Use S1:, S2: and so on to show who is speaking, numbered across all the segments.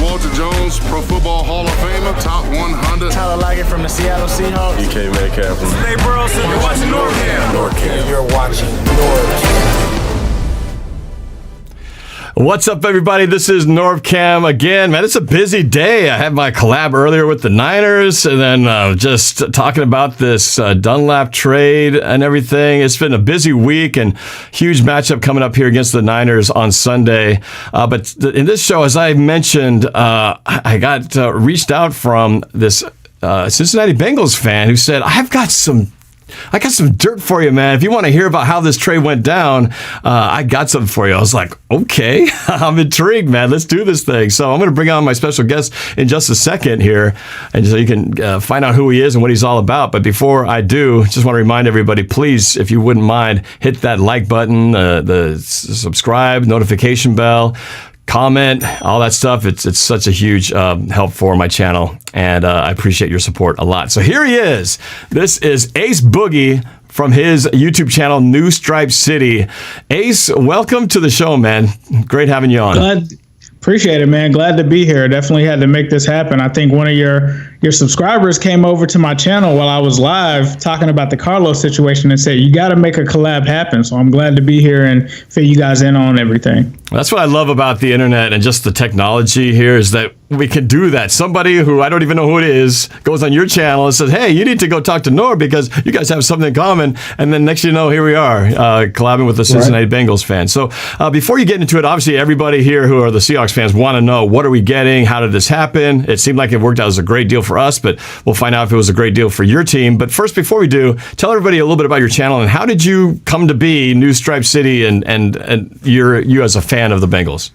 S1: Boelter Jones, Pro Football Hall of Famer, top 100.
S2: Tyler Lockett from the Seattle Seahawks.
S3: DK Metcalf from
S4: Hey, Burrow, you're watching NorbCam.
S3: NorbCam.
S2: You're watching NorbCam.
S5: What's up, everybody? This is NorbCam again. Man, it's a busy day. I had my collab earlier with the Niners, and then just talking about this Dunlap trade and everything. It's been a busy week and huge matchup coming up here against the Niners on Sunday. But in this show, as I mentioned, I got reached out from this Cincinnati Bengals fan who said, I got some dirt for you, man. If you want to hear about how this trade went down, I got something for you. I was like, okay, I'm intrigued, man. Let's do this thing. So I'm going to bring on my special guest in just a second here, and so you can find out who he is and what he's all about. But before I do, just want to remind everybody, please, if you wouldn't mind, hit that like button, the subscribe, notification bell, comment, all that stuff. It's such a huge help for my channel, and I appreciate your support a lot. So here he is. This is Ace Boogie from his YouTube channel, New Stripe City. Ace, welcome to the show, man. Great having you on.
S6: Appreciate it, man. Glad to be here. Definitely had to make this happen. I think one of your subscribers came over to my channel while I was live talking about the Carlos situation and said, you got to make a collab happen. So I'm glad to be here and fill you guys in on everything.
S5: That's what I love about the internet and just the technology here is that we can do that. Somebody who I don't even know who it is goes on your channel and says, hey, you need to go talk to Norb because you guys have something in common. And then next thing you know, here we are collabing with the Cincinnati Bengals fans. So before you get into it, obviously everybody here who are the Seahawks fans want to know, what are we getting? How did this happen? It seemed like it worked out as a great deal for us, but we'll find out if it was a great deal for your team. But first, before we do, tell everybody a little bit about your channel and how did you come to be New Stripe City and you as a fan of the Bengals?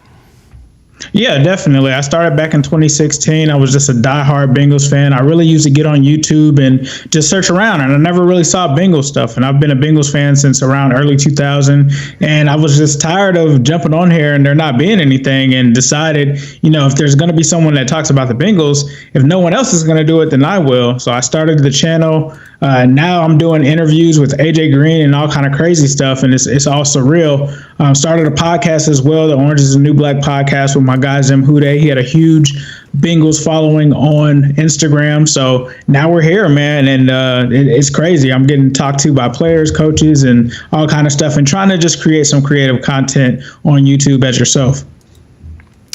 S6: Yeah, definitely. I started back in 2016. I was just a diehard Bengals fan. I really used to get on YouTube and just search around, and I never really saw Bengals stuff. And I've been a Bengals fan since around early 2000. And I was just tired of jumping on here and there not being anything, and decided, if there's going to be someone that talks about the Bengals, if no one else is going to do it, then I will. So I started the channel. Now I'm doing interviews with AJ Green and all kind of crazy stuff, and it's all surreal. Started a podcast as well, the Orange is the New Black podcast with my guy Zim Hude. He had a huge Bengals following on Instagram. So now we're here, man, and it's crazy. I'm getting talked to by players, coaches, and all kind of stuff, and trying to just create some creative content on YouTube as yourself.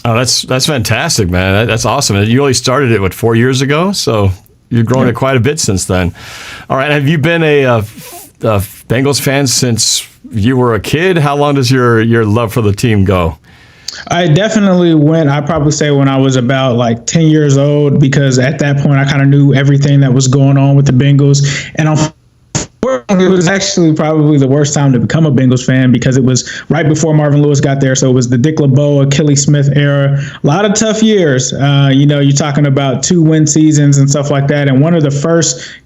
S5: Oh, that's fantastic, man. That's awesome. You only started it, 4 years ago? So you've grown it quite a bit since then. All right. Have you been a Bengals fan since you were a kid? How long does your love for the team go?
S6: I definitely went, I'd probably say when I was about 10 years old, because at that point I kind of knew everything that was going on with the Bengals. And it was actually probably the worst time to become a Bengals fan because it was right before Marvin Lewis got there. So it was the Dick LeBeau, Achilles Smith era. A lot of tough years. You're talking about 2-win seasons and stuff like that. And one of the first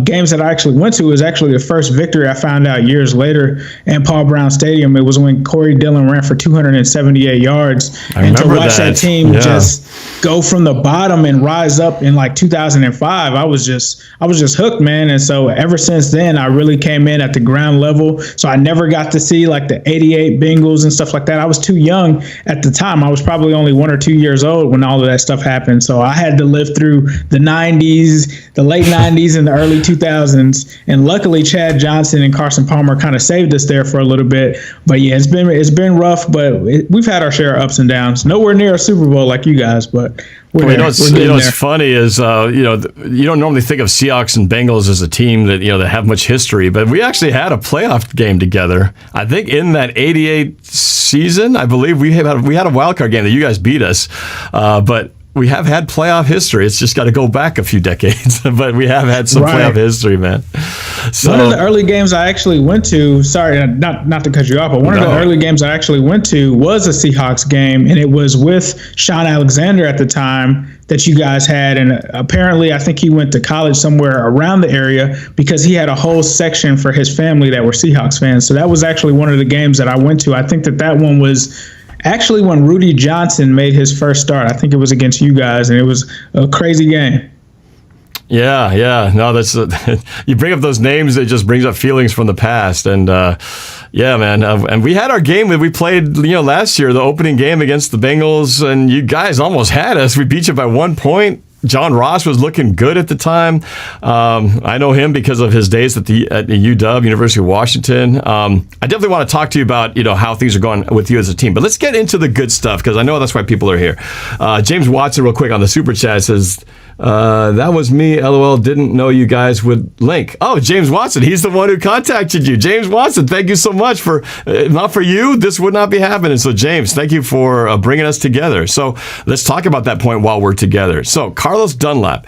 S6: games that I actually went to was actually the first victory I found out years later in Paul Brown Stadium. It was when Corey Dillon ran for 278 yards. And to watch that team just go from the bottom and rise up in 2005, I was just hooked, man. And so ever since then, I really came in at the ground level. So I never got to see the 88 Bengals and stuff like that. I was too young at the time. I was probably only 1 or 2 years old when all of that stuff happened. So I had to live through the 90s, the late 90s and the early 2000s. And luckily Chad Johnson and Carson Palmer kind of saved us there for a little bit. But yeah, it's been rough, but we've had our share of ups and downs. Nowhere near a Super Bowl like you guys, but
S5: what's funny is you don't normally think of Seahawks and Bengals as a team that that have much history, but we actually had a playoff game together. I think in that '88 season, I believe we had a wild card game that you guys beat us, but we have had playoff history. It's just got to go back a few decades, but we have had some playoff history, man. So,
S6: one of the early games I actually went to, sorry, not to cut you off, but one of the early games I actually went to was a Seahawks game, and it was with Sean Alexander at the time that you guys had. And apparently, I think he went to college somewhere around the area because he had a whole section for his family that were Seahawks fans. So that was actually one of the games that I went to. I think that one was actually when Rudy Johnson made his first start. I think it was against you guys, and it was a crazy game.
S5: Yeah. No, that's you bring up those names. It just brings up feelings from the past. And yeah, man. And we had our game that we played, last year, the opening game against the Bengals, and you guys almost had us. We beat you by 1 point. John Ross was looking good at the time. I know him because of his days at the UW, University of Washington. I definitely want to talk to you about how things are going with you as a team. But let's get into the good stuff, because I know that's why people are here. James Watson, real quick on the Super Chat, says, that was me, LOL, didn't know you guys would link. Oh, James Watson, he's the one who contacted you. James Watson, thank you so much. For not for you, this would not be happening. So James, thank you for bringing us together. So let's talk about that point while we're together. So Carlos Dunlap,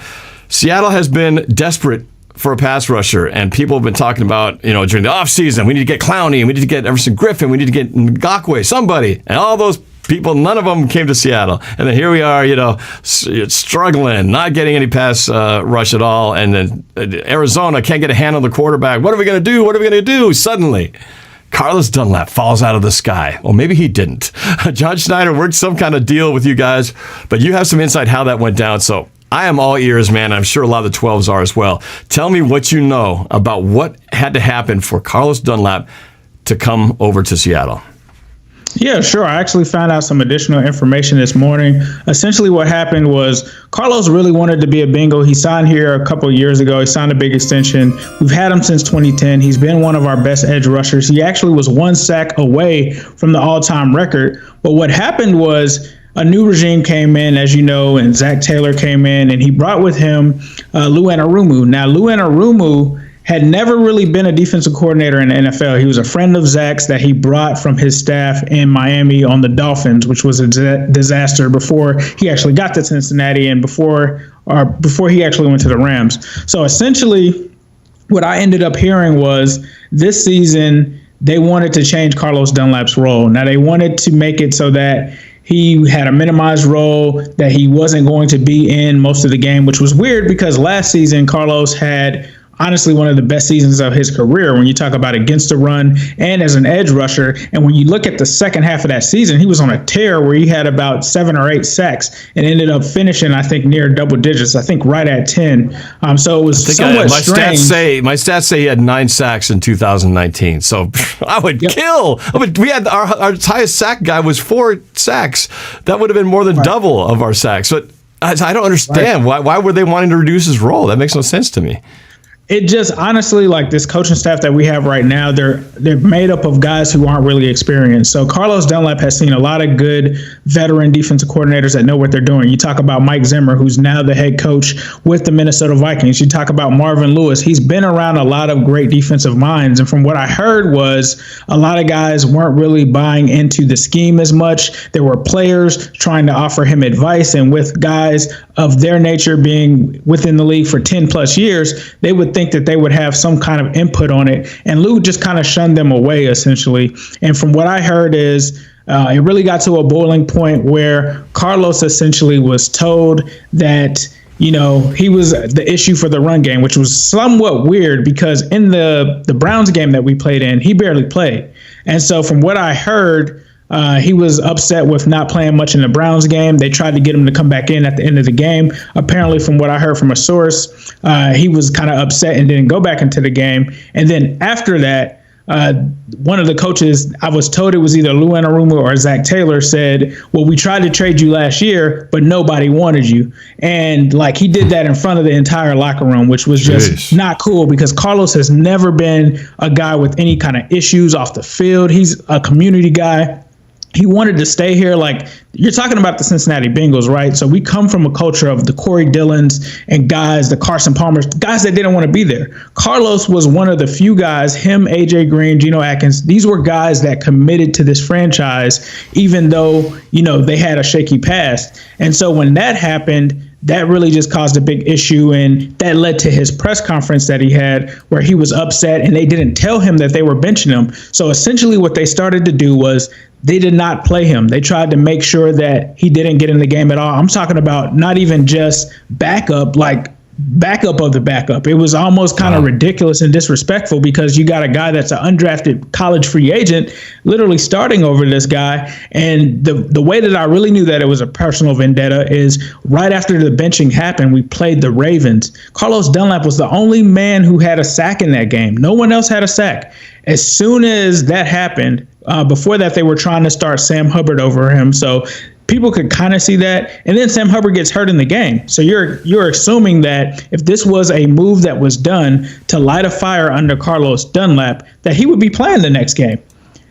S5: Seattle has been desperate for a pass rusher, and people have been talking about, during the offseason, we need to get Clowney, we need to get Everson Griffin, we need to get Ngakoue, somebody, and all those people, none of them came to Seattle. And then here we are, struggling, not getting any pass rush at all. And then Arizona can't get a hand on the quarterback. What are we going to do? Suddenly, Carlos Dunlap falls out of the sky. Well, maybe he didn't. John Schneider worked some kind of deal with you guys, but you have some insight how that went down. So I am all ears, man. I'm sure a lot of the 12s are as well. Tell me what you know about what had to happen for Carlos Dunlap to come over to Seattle.
S6: Yeah, sure. I actually found out some additional information this morning. Essentially what happened was Carlos really wanted to be a Bengal. He signed here a couple of years ago. He signed a big extension. We've had him since 2010. He's been one of our best edge rushers. He actually was 1 sack away from the all-time record. But what happened was a new regime came in, as you know, and Zach Taylor came in, and he brought with him Lou Anarumo. Now, Lou Anarumo had never really been a defensive coordinator in the NFL. He was a friend of Zach's that he brought from his staff in Miami on the Dolphins, which was a disaster before he actually got to Cincinnati and before he actually went to the Rams. So essentially, what I ended up hearing was this season they wanted to change Carlos Dunlap's role. Now, they wanted to make it so that he had a minimized role, that he wasn't going to be in most of the game, which was weird because last season Carlos had honestly one of the best seasons of his career when you talk about against the run and as an edge rusher. And when you look at the second half of that season, he was on a tear where he had about 7 or 8 sacks and ended up finishing, I think, near double digits, I think right at 10. So it was somewhat strange.
S5: My stats say he had 9 sacks in 2019. So I would kill. We had our highest sack guy was 4 sacks. That would have been more than double of our sacks. But I don't understand. Why were they wanting to reduce his role? That makes no sense to me.
S6: It just honestly, like this coaching staff that we have right now, they're made up of guys who aren't really experienced. So Carlos Dunlap has seen a lot of good veteran defensive coordinators that know what they're doing. You talk about Mike Zimmer, who's now the head coach with the Minnesota Vikings. You talk about Marvin Lewis. He's been around a lot of great defensive minds. And from what I heard was a lot of guys weren't really buying into the scheme as much. There were players trying to offer him advice. And with guys of their nature being within the league for 10 plus years, they would think that they would have some kind of input on it. And Lou just kind of shunned them away, essentially. And from what I heard is it really got to a boiling point where Carlos essentially was told that, he was the issue for the run game, which was somewhat weird because in the Browns game that we played in, he barely played. And so from what I heard, he was upset with not playing much in the Browns game. They tried to get him to come back in at the end of the game. Apparently, from what I heard from a source, he was kind of upset and didn't go back into the game. And then after that, one of the coaches, I was told it was either Lou Anarumo or Zach Taylor, said, well, we tried to trade you last year, but nobody wanted you. And he did that in front of the entire locker room, which was just not cool because Carlos has never been a guy with any kind of issues off the field. He's a community guy. He wanted to stay here. You're talking about the Cincinnati Bengals, right? So we come from a culture of the Corey Dillons and guys, the Carson Palmers, guys that didn't want to be there. Carlos was one of the few guys, him, AJ Green, Geno Atkins. These were guys that committed to this franchise, even though, they had a shaky past. And so when that happened, that really just caused a big issue, and that led to his press conference that he had where he was upset and they didn't tell him that they were benching him. So essentially what they started to do was they did not play him. They tried to make sure that he didn't get in the game at all. I'm talking about not even just backup, backup of the backup. It was almost kind of ridiculous and disrespectful because you got a guy that's an undrafted college free agent literally starting over this guy. And the way that I really knew that it was a personal vendetta is right after the benching happened, we played the Ravens. Carlos Dunlap was the only man who had a sack in that game. No one else had a sack. As soon as that happened, before that, they were trying to start Sam Hubbard over him. So people could kind of see that. And then Sam Hubbard gets hurt in the game. So you're assuming that if this was a move that was done to light a fire under Carlos Dunlap, that he would be playing the next game.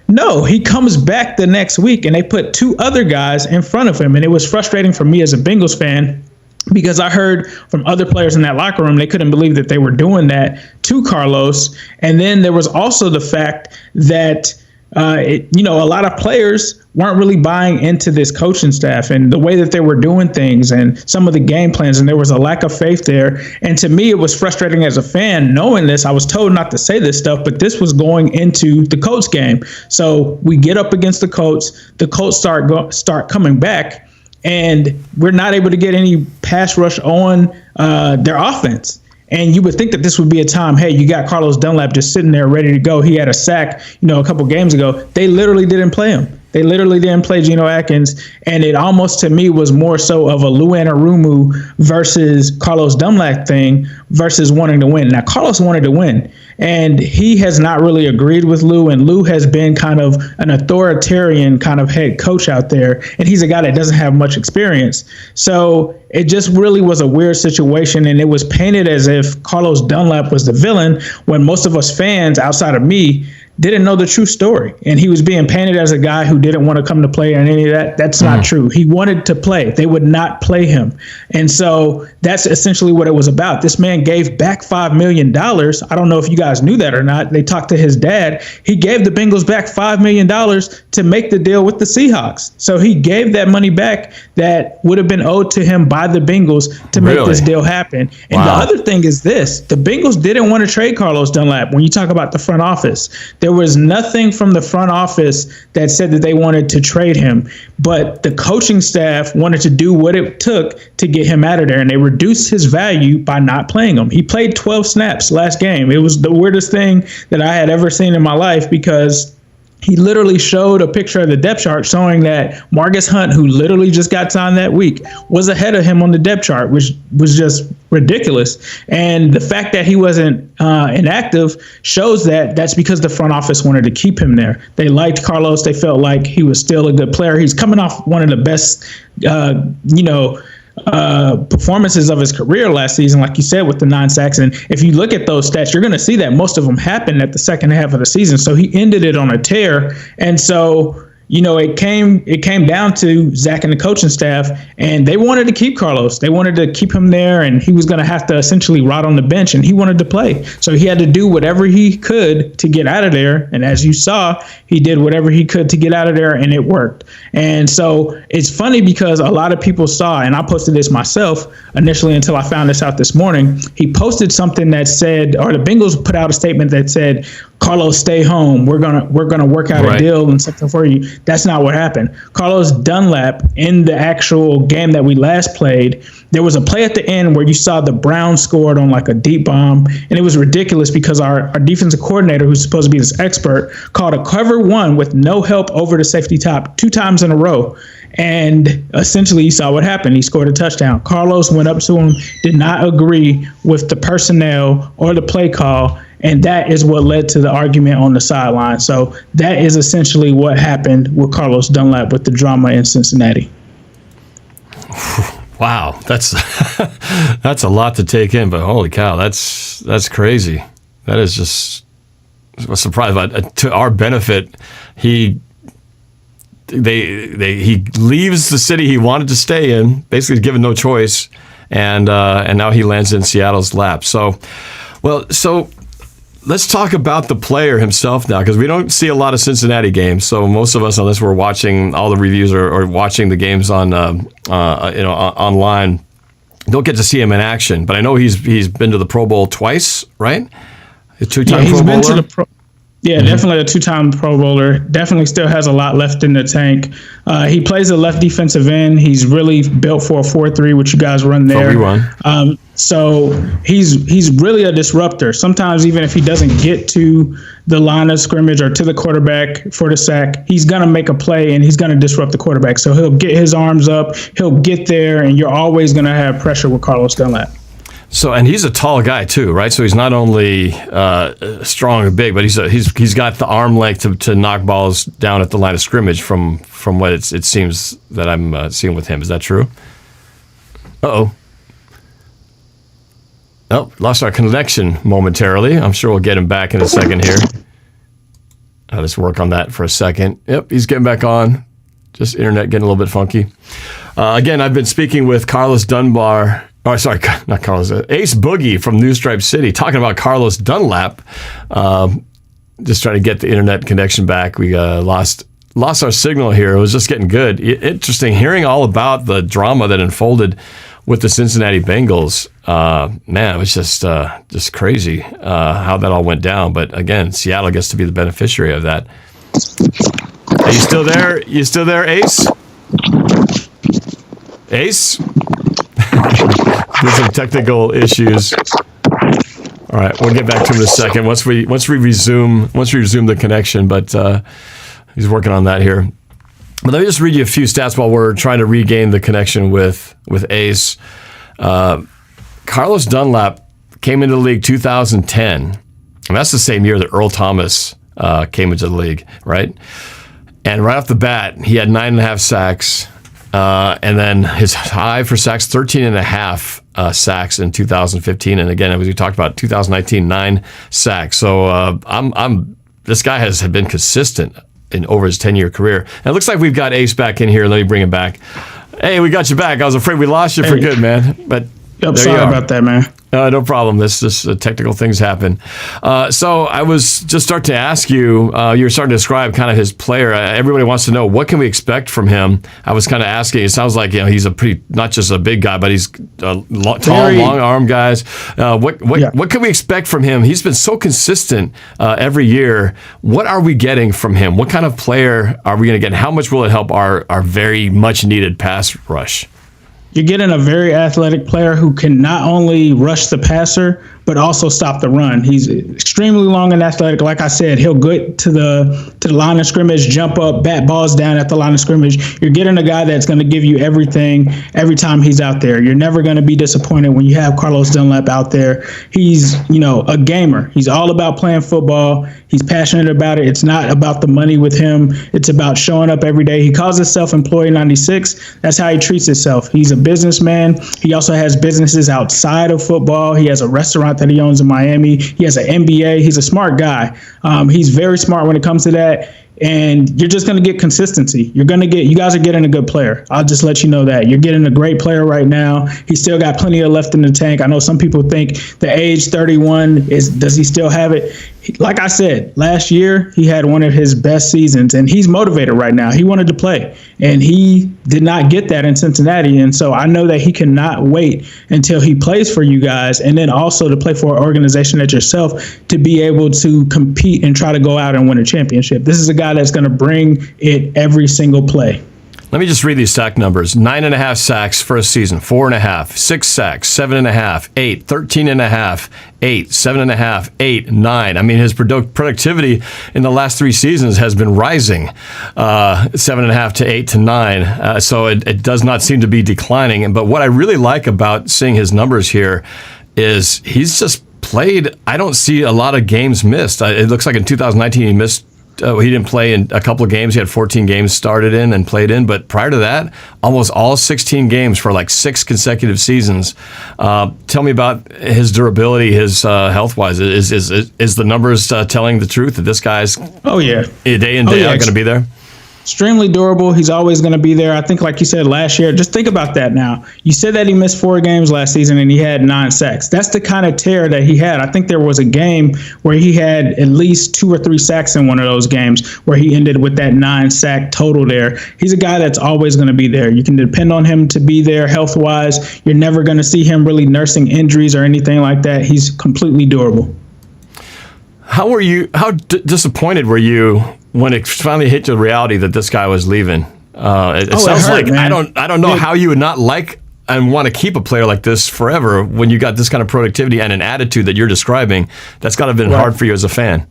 S6: No, he comes back the next week and they put two other guys in front of him. And it was frustrating for me as a Bengals fan because I heard from other players in that locker room, they couldn't believe that they were doing that to Carlos. And then there was also the fact that a lot of players weren't really buying into this coaching staff and the way that they were doing things and some of the game plans. And there was a lack of faith there. And to me, it was frustrating as a fan knowing this. I was told not to say this stuff, but this was going into the Colts game. So we get up against the Colts. The Colts start coming back, and we're not able to get any pass rush on their offense. And you would think that this would be a time, hey, you got Carlos Dunlap just sitting there ready to go. He had a sack, a couple games ago. They literally didn't play him. They literally didn't play Geno Atkins. And it almost, to me, was more so of a Lou Anarumo versus Carlos Dunlap thing versus wanting to win. Now, Carlos wanted to win, and he has not really agreed with Lou. And Lou has been kind of an authoritarian kind of head coach out there. And he's a guy that doesn't have much experience. So it just really was a weird situation. And it was painted as if Carlos Dunlap was the villain when most of us fans outside of me didn't know the true story. And he was being painted as a guy who didn't want to come to play and any of that. That's not true. He wanted to play. They would not play him. And so that's essentially what it was about. This man gave back $5 million. I don't know if you guys knew that or not. They talked to his dad. He gave the Bengals back $5 million to make the deal with the Seahawks. So he gave that money back that would have been owed to him by the Bengals to make this deal happen. And the other thing is this. The Bengals didn't want to trade Carlos Dunlap. When you talk about the front office, there was nothing from the front office that said that they wanted to trade him, but the coaching staff wanted to do what it took to get him out of there, and they reduced his value by not playing him. He played 12 snaps last game. It was the weirdest thing that I had ever seen in my life because he literally showed a picture of the depth chart showing that Marcus Hunt, who literally just got signed that week, was ahead of him on the depth chart, which was just ridiculous. And the fact that he wasn't inactive shows that that's because the front office wanted to keep him there. They liked Carlos. They felt like he was still a good player. He's coming off one of the best, performances of his career last season, like you said, with the 9 sacks. And if you look at those stats, you're going to see that most of them happened at the second half of the season. So he ended it on a tear. And so, it came down to Zach and the coaching staff, and they wanted to keep Carlos. They wanted to keep him there, and he was going to have to essentially rot on the bench, and he wanted to play. So he had to do whatever he could to get out of there. And as you saw, he did whatever he could to get out of there, and it worked. And so it's funny because a lot of people saw, and I posted this myself initially until I found this out this morning. He posted something that said, or the Bengals put out a statement that said, Carlos, stay home. We're gonna work out a deal and something for you. That's not what happened. Carlos Dunlap, in the actual game that we last played, there was a play at the end where you saw the Browns scored on like a deep bomb, and it was ridiculous because our defensive coordinator, who's supposed to be this expert, called a cover one with no help over the safety top 2 times in a row. And essentially, you saw what happened. He scored a touchdown. Carlos went up to him, did not agree with the personnel or the play call, and that is what led to the argument on the sideline. So that is essentially what happened with Carlos Dunlap with the drama in Cincinnati.
S5: Wow, that's that's a lot to take in, but holy cow, that's crazy. That is just a surprise. But to our benefit, he leaves the city he wanted to stay in, basically given no choice, and now he lands in Seattle's lap. So let's talk about the player himself now, because we don't see a lot of Cincinnati games. So most of us, unless we're watching all the reviews or watching the games on online, don't get to see him in action. But I know he's been to the Pro Bowl twice, right? A 2-time Pro Bowler.
S6: Yeah, definitely a two-time Pro Bowler. Definitely still has a lot left in the tank. He plays a left defensive end. He's really built for a 4-3, which you guys run there. So he's really a disruptor. Sometimes even if he doesn't get to the line of scrimmage or to the quarterback for the sack, he's going to make a play and he's going to disrupt the quarterback. So he'll get his arms up, he'll get there, and you're always going to have pressure with Carlos Dunlap.
S5: So, and he's a tall guy too, right? So he's not only strong and big, but he's got the arm length to knock balls down at the line of scrimmage from what it seems that I'm seeing with him. Is that true? Oh, lost our connection momentarily. I'm sure we'll get him back in a second here. I'll just work on that for a second. Yep, he's getting back on. Just internet getting a little bit funky. Again, I've been speaking with Carlos Dunbar. Oh, sorry, not Carlos. Ace Boogie from New Stripe City, talking about Carlos Dunlap. Just trying to get the internet connection back. We lost our signal here. It was just getting good. Interesting hearing all about the drama that unfolded with the Cincinnati Bengals. Man, it was just crazy how that all went down. But again, Seattle gets to be the beneficiary of that. Are you still there? You still there, Ace? Ace? There's some technical issues. All right, we'll get back to him in a second once we resume the connection. But he's working on that here. But let me just read you a few stats while we're trying to regain the connection with Ace. Carlos Dunlap came into the league 2010, and that's the same year that Earl Thomas came into the league, right? And right off the bat, he had 9.5 sacks. And then his high for sacks, 13.5 sacks in 2015. And again, as we talked about, 2019, 9 sacks. So this guy has been consistent in over his 10-year career. And it looks like we've got Ace back in here. Let me bring him back. Hey, we got you back. I was afraid we lost you for good, man. But
S6: sorry about that, man.
S5: No problem. This technical things happen. So I was just starting to ask you. You were starting to describe kind of his player. Everybody wants to know, what can we expect from him. I was kind of asking. It sounds like he's a pretty, not just a big guy, but he's tall, long arm guys. What can we expect from him? He's been so consistent every year. What are we getting from him? What kind of player are we going to get? How much will it help our very much needed pass rush?
S6: You're getting a very athletic player who can not only rush the passer, but also stop the run. He's extremely long and athletic. Like I said, he'll get to the line of scrimmage, jump up, bat balls down at the line of scrimmage. You're getting a guy that's going to give you everything every time he's out there. You're never going to be disappointed when you have Carlos Dunlap out there. He's, a gamer. He's all about playing football. He's passionate about it. It's not about the money with him. It's about showing up every day. He calls himself Employee 96. That's how he treats himself. He's a businessman. He also has businesses outside of football. He has a restaurant that he owns in Miami. He has an MBA. He's a smart guy. He's very smart when it comes to that. And you're just going to get consistency. You guys are getting a good player. I'll just let you know that. You're getting a great player right now. He's still got plenty of left in the tank. I know some people think the age 31 does he still have it? Like I said, last year he had one of his best seasons, and he's motivated right now. He wanted to play, and he did not get that in Cincinnati. And so I know that he cannot wait until he plays for you guys, and then also to play for an organization like yourself to be able to compete and try to go out and win a championship. This is a guy that's going to bring it every single play.
S5: Let me just read these sack numbers. 9.5 sacks first season, 4.5, 6 sacks, 7.5, 8, 13.5, 8, 7.5, 8, 9. I mean, his productivity in the last 3 seasons has been rising, 7.5 to 8 to 9. So it does not seem to be declining. But what I really like about seeing his numbers here is he's just played. I don't see a lot of games missed. It looks like in 2019 he missed. He didn't play in a couple of games. He had 14 games started in and played in. But prior to that, almost all 16 games for like 6 consecutive seasons. Tell me about his durability, his health-wise. Is the numbers telling the truth that this guy's day in, day out going to be there?
S6: Extremely durable. He's always going to be there. I think, like you said last year, just think about that now. You said that he missed 4 games last season and he had 9 sacks. That's the kind of tear that he had. I think there was a game where he had at least 2 or 3 sacks in one of those games where he ended with that 9 sack total there. He's a guy that's always going to be there. You can depend on him to be there health-wise. You're never going to see him really nursing injuries or anything like that. He's completely durable.
S5: How were you? How disappointed were you when it finally hit the reality that this guy was leaving? It sounds
S6: hurt,
S5: like
S6: man.
S5: I don't know how you would not like and want to keep a player like this forever when you got this kind of productivity and an attitude that you're describing. That's got to have been hard for you as a fan.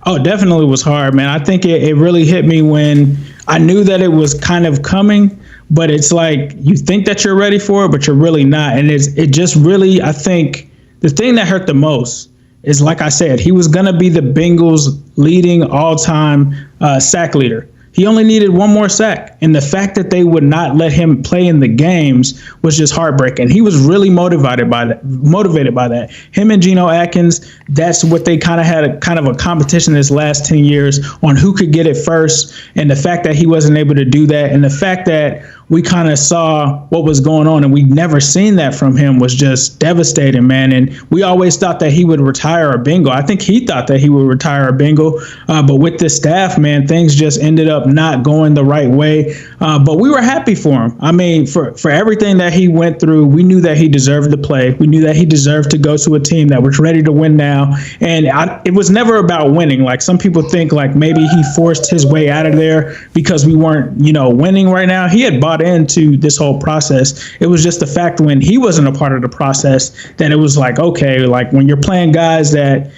S6: Oh, it definitely was hard, man. I think it really hit me when I knew that it was kind of coming, but it's like you think that you're ready for it, but you're really not. And it just really, I think the thing that hurt the most is, like I said, he was going to be the Bengals' leading all-time sack leader. He only needed one more sack. And the fact that they would not let him play in the games was just heartbreaking. He was really motivated by that. Him and Geno Atkins, that's what they kind of had a competition this last 10 years on who could get it first. And the fact that he wasn't able to do that, and the fact that we kind of saw what was going on and we'd never seen that from him was just devastating, man. And we always thought that he would retire a Bengal. I think he thought that he would retire a Bengal. But with the staff, man, things just ended up not going the right way. But we were happy for him. I mean, for everything that he went through, we knew that he deserved to play. We knew that he deserved to go to a team that was ready to win now. And it was never about winning. Like some people think like maybe he forced his way out of there because we weren't, winning right now. He had bought into this whole process. It was just the fact when he wasn't a part of the process that it was like, okay, like when you're playing guys that,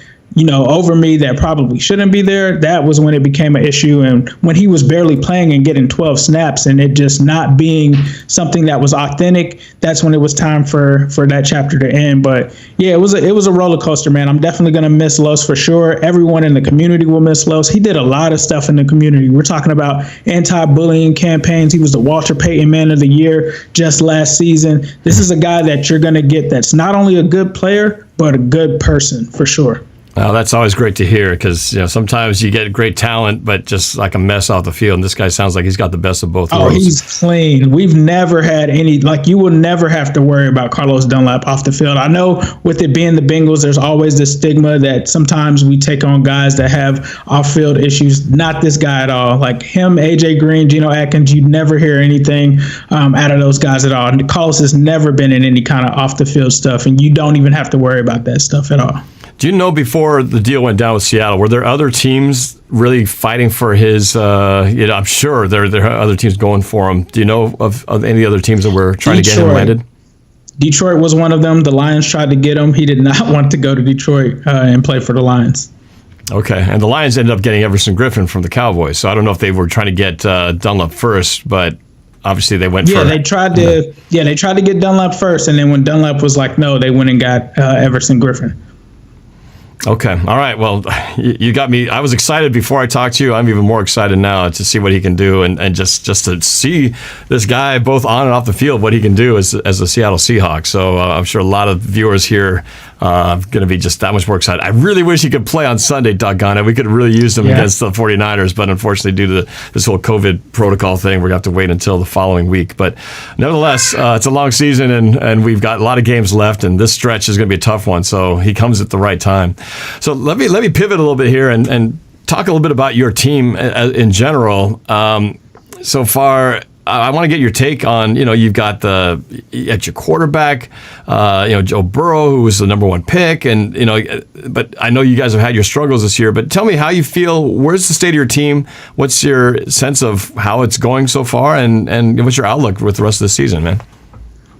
S6: over me that probably shouldn't be there, that was when it became an issue. And when he was barely playing and getting 12 snaps and it just not being something that was authentic, that's when it was time for that chapter to end. But yeah, it was a roller coaster, man. I'm definitely going to miss Los for sure. Everyone in the community will miss Los. He did a lot of stuff in the community. We're talking about anti-bullying campaigns. He was the Walter Payton Man of the Year just last season. This is a guy that you're going to get that's not only a good player, but a good person for sure.
S5: Well, that's always great to hear because sometimes you get great talent, but just like a mess off the field. And this guy sounds like he's got the best of both worlds.
S6: Oh, he's clean. We've never had you will never have to worry about Carlos Dunlap off the field. I know with it being the Bengals, there's always this stigma that sometimes we take on guys that have off-field issues. Not this guy at all. Like him, AJ Green, Geno Atkins, you never hear anything out of those guys at all. And Carlos has never been in any kind of off-the-field stuff, and you don't even have to worry about that stuff at all.
S5: Do you know before the deal went down with Seattle, were there other teams really fighting for his, I'm sure there are other teams going for him. Do you know of any other teams that were trying to get him landed?
S6: Detroit was one of them. The Lions tried to get him. He did not want to go to Detroit and play for the Lions. Okay,
S5: and the Lions ended up getting Everson Griffin from the Cowboys. So I don't know if they were trying to get Dunlap first, but obviously they went for
S6: they tried to get Dunlap first, and then when Dunlap was like no, they went and got Everson Griffin.
S5: Okay. All right. Well, you got me. I was excited before I talked to you. I'm even more excited now to see what he can do and just to see this guy both on and off the field, what he can do as a Seattle Seahawks. So I'm sure a lot of viewers here going to be just that much more excited. I really wish he could play on Sunday, doggone it. We could really use him against the 49ers, but unfortunately due to this whole COVID protocol thing, we're going to have to wait until the following week. But nevertheless, it's a long season and we've got a lot of games left, and this stretch is going to be a tough one. So he comes at the right time. So let me pivot a little bit here and talk a little bit about your team in general. So far, I want to get your take on, you've got at your quarterback, Joe Burrow, who was the number one pick, and but I know you guys have had your struggles this year. But tell me how you feel. Where's the state of your team? What's your sense of how it's going so far, and what's your outlook with the rest of the season, man?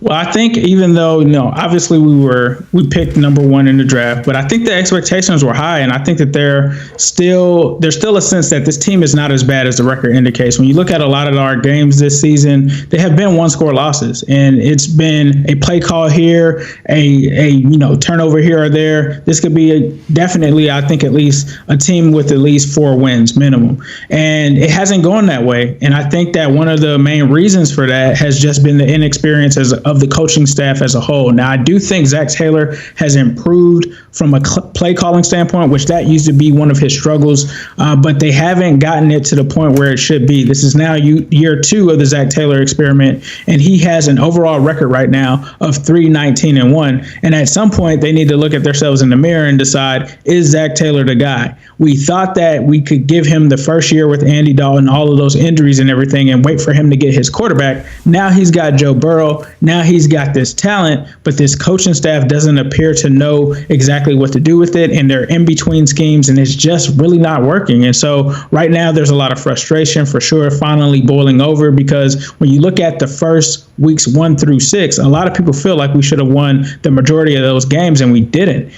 S6: Well, I think even though, obviously we picked number one in the draft, but I think the expectations were high, and I think that there's still a sense that this team is not as bad as the record indicates. When you look at a lot of our games this season, they have been one-score losses, and it's been a play call here, a turnover here or there. This could be definitely, I think, at least a team with at least 4 wins minimum, and it hasn't gone that way. And I think that one of the main reasons for that has just been the inexperience of the coaching staff as a whole. Now, I do think Zach Taylor has improved from a play calling standpoint, which that used to be one of his struggles, but they haven't gotten it to the point where it should be. This is now year 2 of the Zach Taylor experiment, and he has an overall record right now of 3-19-1. And at some point, they need to look at themselves in the mirror and decide, is Zach Taylor the guy? We thought that we could give him the first year with Andy Dalton, all of those injuries and everything, and wait for him to get his quarterback. Now he's got Joe Burrow. Now now he's got this talent, but this coaching staff doesn't appear to know exactly what to do with it, and they're in between schemes, and it's just really not working. And so right now there's a lot of frustration for sure, finally boiling over, because when you look at the first weeks 1 through 6, a lot of people feel like we should have won the majority of those games, and we didn't.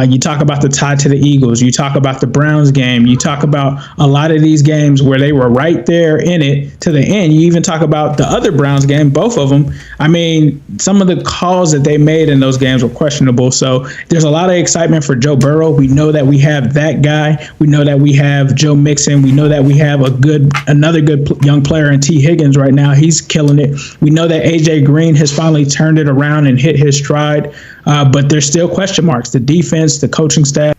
S6: You talk about the tie to the Eagles, you talk about the Browns game, you talk about a lot of these games where they were right there in it to the end. You even talk about the other Browns game, both of them. I mean, some of the calls that they made in those games were questionable. So there's a lot of excitement for Joe Burrow. We know that we have that guy. We know that we have Joe Mixon. We know that we have another good young player in T. Higgins right now. He's killing it. We know that AJ Green has finally turned it around and hit his stride. But there's still question marks. The defense, the coaching staff,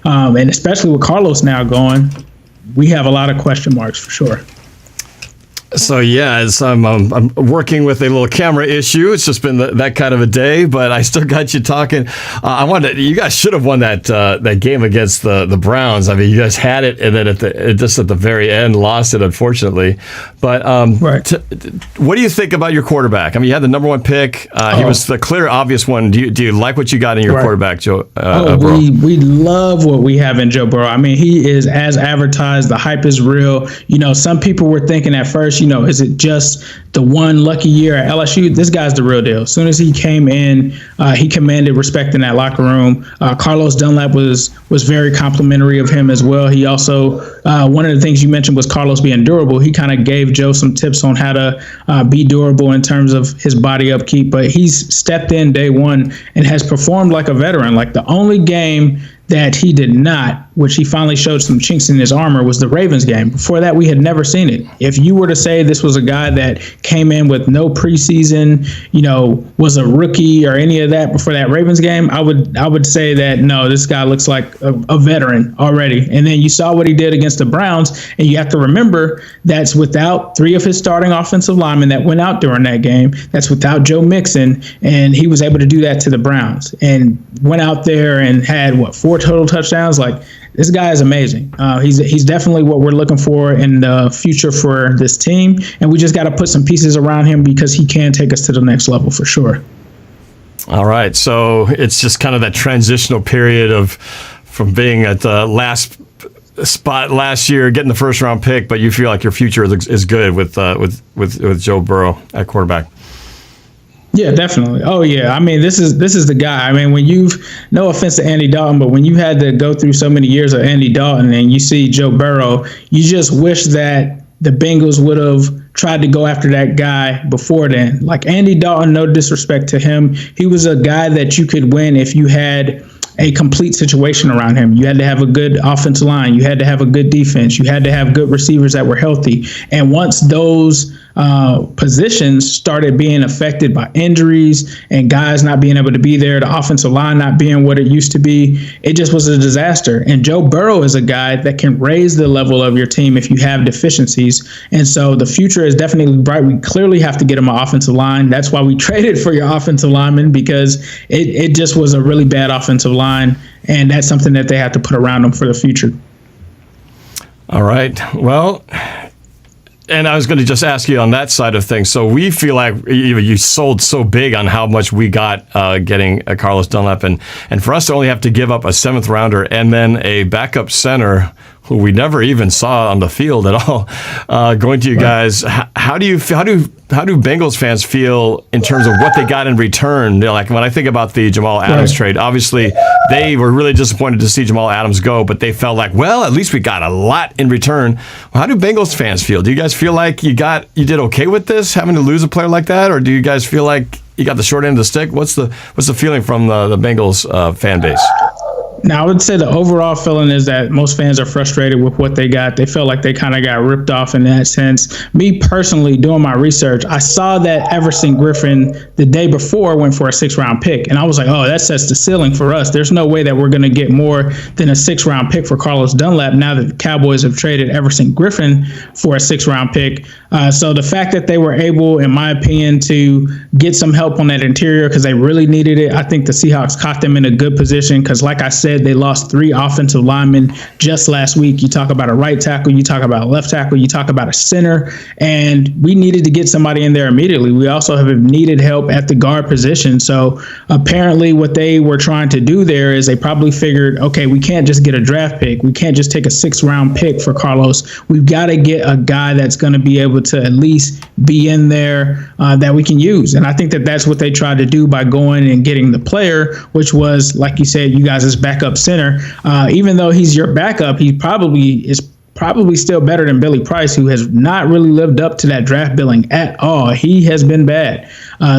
S6: and especially with Carlos now going, we have a lot of question marks for sure.
S5: So yeah, as I'm working with a little camera issue. It's just been that kind of a day, but I still got you talking. You guys should have won that game against the Browns. I mean, you guys had it, and then at the very end, lost it, unfortunately. But
S6: right.
S5: What do you think about your quarterback? I mean, you had the number 1 pick. He was the clear, obvious one. Do you like what you got in your quarterback, Joe? Burrow?
S6: We love what we have in Joe Burrow. I mean, he is as advertised. The hype is real. You know, some people were thinking at first, is it just the one lucky year at LSU? This guy's the real deal. As soon as he came in, he commanded respect in that locker room. Carlos Dunlap was very complimentary of him as well. He also, one of the things you mentioned was Carlos being durable. He kind of gave Joe some tips on how to be durable in terms of his body upkeep, but he's stepped in day one and has performed like a veteran. Like the only game that he did not, which he finally showed some chinks in his armor, was the Ravens game. Before that, we had never seen it. If you were to say this was a guy that came in with no preseason, was a rookie or any of that before that Ravens game, I would say that, no, this guy looks like a veteran already. And then you saw what he did against the Browns, and you have to remember that's without 3 of his starting offensive linemen that went out during that game. That's without Joe Mixon, and he was able to do that to the Browns and went out there and had, 4 total touchdowns. Like, this guy is amazing. He's definitely what we're looking for in the future for this team, and we just got to put some pieces around him because he can take us to the next level for sure.
S5: All right, so it's just kind of that transitional period from being at the last spot last year, getting the first round pick, but you feel like your future is good with Joe Burrow at quarterback.
S6: Yeah, definitely. Oh, yeah. I mean, this is the guy. I mean, no offense to Andy Dalton, but when you had to go through so many years of Andy Dalton and you see Joe Burrow, you just wish that the Bengals would have tried to go after that guy before then. Like Andy Dalton, no disrespect to him, he was a guy that you could win if you had a complete situation around him. You had to have a good offensive line. You had to have a good defense. You had to have good receivers that were healthy. And once those positions started being affected by injuries and guys not being able to be there, the offensive line not being what it used to be, it just was a disaster. And Joe Burrow is a guy that can raise the level of your team if you have deficiencies. And so the future is definitely bright. We clearly have to get him an offensive line. That's why we traded for your offensive lineman, because it just was a really bad offensive line. And that's something that they have to put around him for the future.
S5: All right. Well, and I was going to just ask you on that side of things. So we feel like you sold so big on how much we got getting Carlos Dunlap, and for us to only have to give up a 7th rounder and then a backup center who we never even saw on the field at all, going to you guys. How do Bengals fans feel in terms of what they got in return? Like when I think about the Jamal Adams trade, obviously they were really disappointed to see Jamal Adams go, but they felt like, well, at least we got a lot in return. How do Bengals fans feel? Do you guys feel like you did okay with this, having to lose a player like that, or do you guys feel like you got the short end of the stick? What's the feeling from the Bengals fan base?
S6: Now, I would say the overall feeling is that most fans are frustrated with what they got. They feel like they kind of got ripped off in that sense. Me personally, doing my research, I saw that Everson Griffin the day before went for a 6th-round pick. And I was like, oh, that sets the ceiling for us. There's no way that we're going to get more than a 6th-round pick for Carlos Dunlap now that the Cowboys have traded Everson Griffin for a 6th-round pick. So the fact that they were able, in my opinion, to get some help on that interior because they really needed it, I think the Seahawks caught them in a good position because, like I said, said, they lost 3 offensive linemen just last week. You talk about a right tackle, you talk about a left tackle, you talk about a center, and we needed to get somebody in there immediately. We also have needed help at the guard position. So apparently what they were trying to do there is they probably figured, okay, we can't just get a draft pick. We can't just take a 6th-round pick for Carlos. We've got to get a guy that's going to be able to at least be in there that we can use. And I think that that's what they tried to do by going and getting the player, which was, like you said, you guys' backup center. Even though he's your backup, he probably still better than Billy Price, who has not really lived up to that draft billing at all. He has been bad.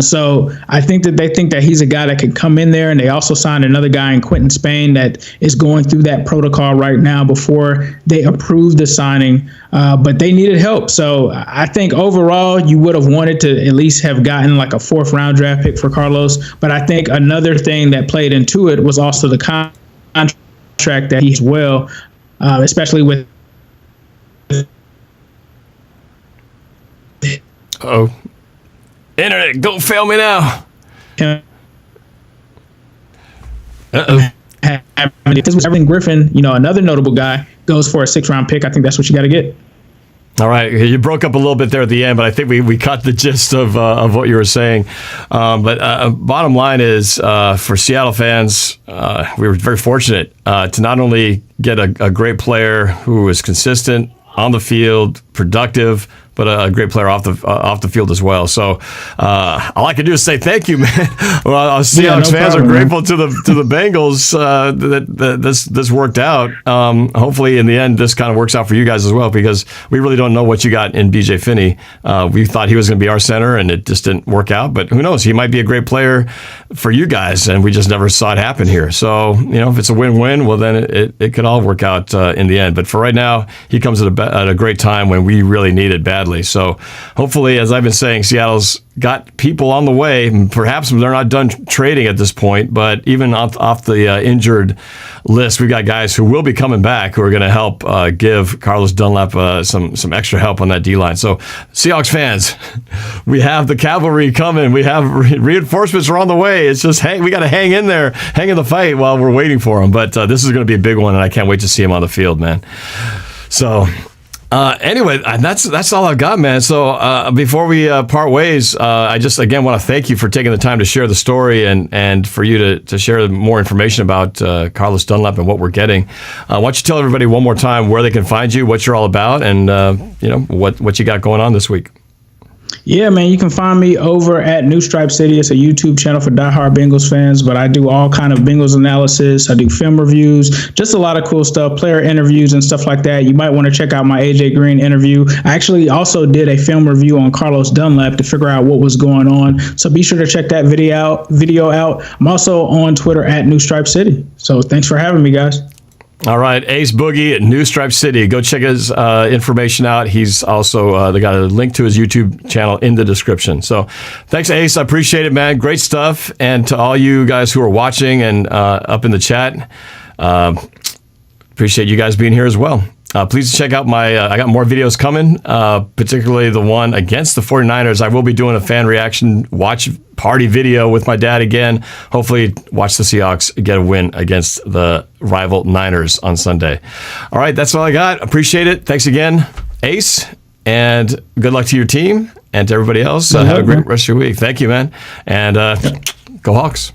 S6: So I think that they think that he's a guy that could come in there, and they also signed another guy in Quentin Spain that is going through that protocol right now before they approve the signing. But they needed help. So I think overall you would have wanted to at least have gotten like a 4th-round draft pick for Carlos. But I think another thing that played into it was also the contract that he's especially with.
S5: Oh, internet, don't fail me now.
S6: This was Everton Griffin, another notable guy, goes for a 6th-round pick. I think that's what you got to get.
S5: All right, you broke up a little bit there at the end, but I think we caught the gist of what you were saying. But bottom line is, for Seattle fans, we were very fortunate to not only get a great player who was consistent on the field, productive, but a great player off the field as well. So all I can do is say thank you, man. Well, Seahawks fans are grateful to the Bengals that this worked out. Hopefully, in the end, this kind of works out for you guys as well, because we really don't know what you got in BJ Finney. We thought he was going to be our center, and it just didn't work out. But who knows? He might be a great player for you guys, and we just never saw it happen here. So if it's a win-win, well, then it could all work out in the end. But for right now, he comes at a great time when we really need it badly. So hopefully, as I've been saying, Seattle's got people on the way. Perhaps they're not done trading at this point, but even off the injured list, we've got guys who will be coming back who are going to help give Carlos Dunlap some extra help on that D-line. So Seahawks fans, we have the cavalry coming. We have reinforcements are on the way. It's just, hey, we got to hang in there, hang in the fight while we're waiting for them. But this is going to be a big one, and I can't wait to see him on the field, man. So anyway, that's all I've got, man. So before we part ways, I just again want to thank you for taking the time to share the story and for you to share more information about Carlos Dunlap and what we're getting. Why don't you tell everybody one more time where they can find you, what you're all about, and what you got going on this week.
S6: Yeah, man, you can find me over at New Stripe City. It's a YouTube channel for diehard Bengals fans, but I do all kind of Bengals analysis. I do film reviews, just a lot of cool stuff, player interviews and stuff like that. You might want to check out my AJ Green interview. I actually also did a film review on Carlos Dunlap to figure out what was going on. So be sure to check that video out. I'm also on Twitter at New Stripe City. So thanks for having me, guys.
S5: All right, Ace Boogie at New Stripe City. Go check his information out. He's also they got a link to his YouTube channel in the description. So thanks, Ace. I appreciate it, man. Great stuff. And to all you guys who are watching and up in the chat, appreciate you guys being here as well. Please check out I got more videos coming, particularly the one against the 49ers. I will be doing a fan reaction watch party video with my dad again. Hopefully watch the Seahawks get a win against the rival Niners on Sunday. All right, that's all I got. Appreciate it. Thanks again, Ace, and good luck to your team and to everybody else. Have a great rest of your week. Thank you, man. And go Hawks.